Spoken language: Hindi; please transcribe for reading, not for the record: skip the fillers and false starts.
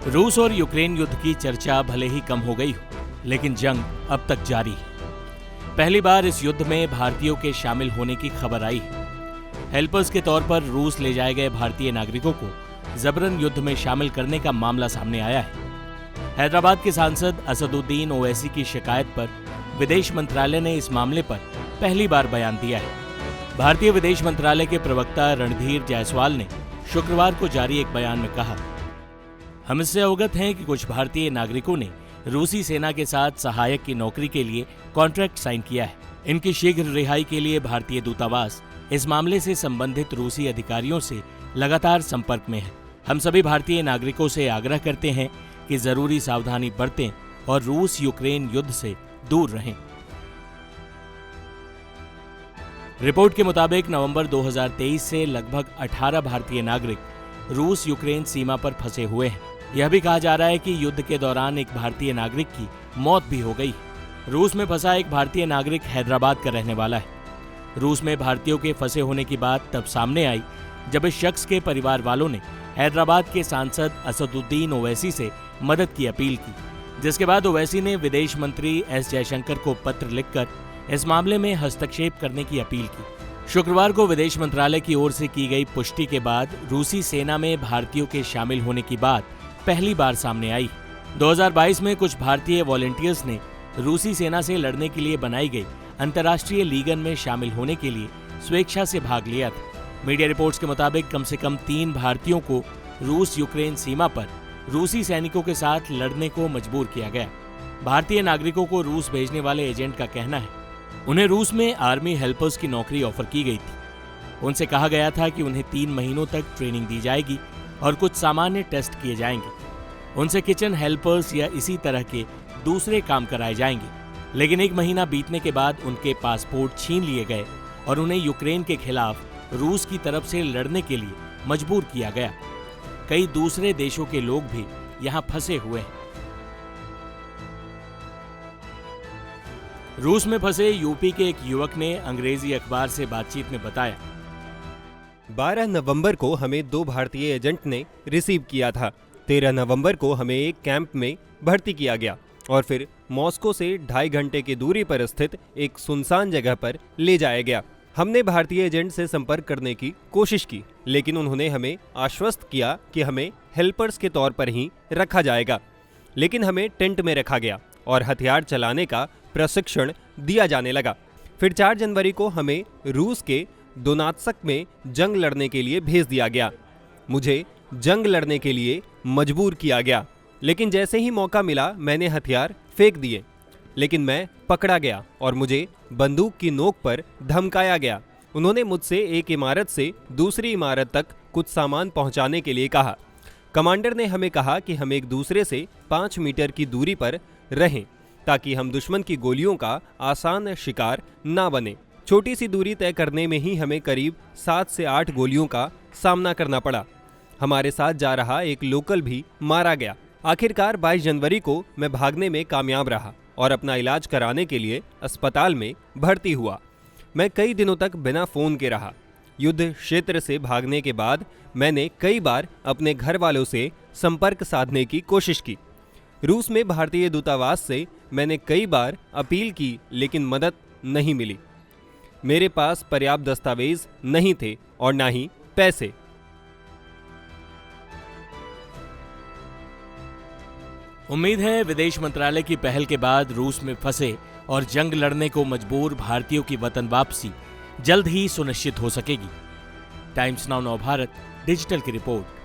रूस और यूक्रेन युद्ध की चर्चा भले ही कम हो गई हो, लेकिन जंग अब तक जारी है। पहली बार इस युद्ध में भारतीयों के शामिल होने की खबर आई है। हेल्पर्स के तौर पर रूस ले जाए गए भारतीय नागरिकों को जबरन युद्ध में शामिल करने का मामला सामने आया है। हैदराबाद के सांसद असदुद्दीन ओवैसी की शिकायत पर विदेश मंत्रालय ने इस मामले पर पहली बार बयान दिया है। भारतीय विदेश मंत्रालय के प्रवक्ता रणधीर जायसवाल ने शुक्रवार को जारी एक बयान में कहा, हम इससे अवगत हैं कि कुछ भारतीय नागरिकों ने रूसी सेना के साथ सहायक की नौकरी के लिए कॉन्ट्रैक्ट साइन किया है। इनकी शीघ्र रिहाई के लिए भारतीय दूतावास इस मामले से संबंधित रूसी अधिकारियों से लगातार संपर्क में है। हम सभी भारतीय नागरिकों से आग्रह करते हैं कि जरूरी सावधानी बरतें और रूस यूक्रेन युद्ध से दूर रहें। रिपोर्ट के मुताबिक नवंबर 2023 से लगभग 18 भारतीय नागरिक रूस यूक्रेन सीमा पर फंसे हुए हैं। यह भी कहा जा रहा है कि युद्ध के दौरान एक भारतीय नागरिक की मौत भी हो गई। रूस में फंसा एक भारतीय नागरिक हैदराबाद का रहने वाला है। रूस में भारतीयों के फंसे होने की बात तब सामने आई जब इस शख्स के परिवार वालों ने हैदराबाद के सांसद असदुद्दीन ओवैसी से मदद की अपील की, जिसके बाद ओवैसी ने विदेश मंत्री एस जयशंकर को पत्र लिखकर इस मामले में हस्तक्षेप करने की अपील की। शुक्रवार को विदेश मंत्रालय की ओर से की गई पुष्टि के बाद रूसी सेना में भारतीयों के शामिल होने की बात पहली बार सामने आई। 2022 में कुछ भारतीय वॉलंटियर्स ने रूसी सेना से लड़ने के लिए बनाई गई अंतर्राष्ट्रीय लीगन में शामिल होने के लिए स्वेच्छा से भाग लिया था। मीडिया रिपोर्ट्स के मुताबिक कम से कम 3 भारतीयों को रूस यूक्रेन सीमा पर रूसी सैनिकों के साथ लड़ने को मजबूर किया गया। भारतीय नागरिकों को रूस भेजने वाले एजेंट का कहना है उन्हें रूस में आर्मी हेल्पर्स की नौकरी ऑफर की गई थी। उनसे कहा गया था कि उन्हें 3 महीनों तक ट्रेनिंग दी जाएगी और कुछ सामान्य टेस्ट किए जाएंगे। उनसे किचन हेल्पर्स या इसी तरह के दूसरे काम कराए जाएंगे, लेकिन 1 महीना बीतने के बाद उनके पासपोर्ट छीन लिए गए और उन्हें यूक्रेन के खिलाफ रूस की तरफ से लड़ने के लिए मजबूर किया गया। कई दूसरे देशों के लोग भी यहां फंसे हुए हैं। रूस में फंसे यूपी के एक युवक ने अंग्रेजी अखबार से बातचीत में बताया, 12 नवंबर को हमें 2 भारतीय एजेंट ने रिसीव किया था। 13 नवंबर को हमें एक कैंप में भर्ती किया गया और फिर मॉस्को से 2.5 घंटे की दूरी पर स्थित एक सुनसान जगह पर ले जाया गया। हमने भारतीय एजेंट से संपर्क करने की कोशिश की, लेकिन उन्होंने हमें आश्वस्त किया कि हमें हेल्पर्स के तौर पर ही रखा जाएगा। लेकिन हमें टेंट में रखा गया और हथियार चलाने का प्रशिक्षण दिया जाने लगा। फिर 4 जनवरी को हमें रूस के दोनेत्स्क में जंग लड़ने के लिए भेज दिया गया। मुझे जंग लड़ने के लिए मजबूर किया गया, लेकिन जैसे ही मौका मिला मैंने हथियार फेंक दिए, लेकिन मैं पकड़ा गया और मुझे बंदूक की नोक पर धमकाया गया। उन्होंने मुझसे एक इमारत से दूसरी इमारत तक कुछ सामान पहुंचाने के लिए कहा। कमांडर ने हमें कहा कि हम एक दूसरे से 5 मीटर की दूरी पर रहें ताकि हम दुश्मन की गोलियों का आसान शिकार ना बने। छोटी सी दूरी तय करने में ही हमें करीब 7 से 8 गोलियों का सामना करना पड़ा। हमारे साथ जा रहा एक लोकल भी मारा गया। आखिरकार 22 जनवरी को मैं भागने में कामयाब रहा और अपना इलाज कराने के लिए अस्पताल में भर्ती हुआ। मैं कई दिनों तक बिना फोन के रहा। युद्ध क्षेत्र से भागने के बाद मैंने कई बार अपने घर वालों से संपर्क साधने की कोशिश की। रूस में भारतीय दूतावास से मैंने कई बार अपील की, लेकिन मदद नहीं मिली। मेरे पास पर्याप्त दस्तावेज नहीं थे और ना ही पैसे। उम्मीद है विदेश मंत्रालय की पहल के बाद रूस में फंसे और जंग लड़ने को मजबूर भारतीयों की वतन वापसी जल्द ही सुनिश्चित हो सकेगी। टाइम्स नाउ नव भारत डिजिटल की रिपोर्ट।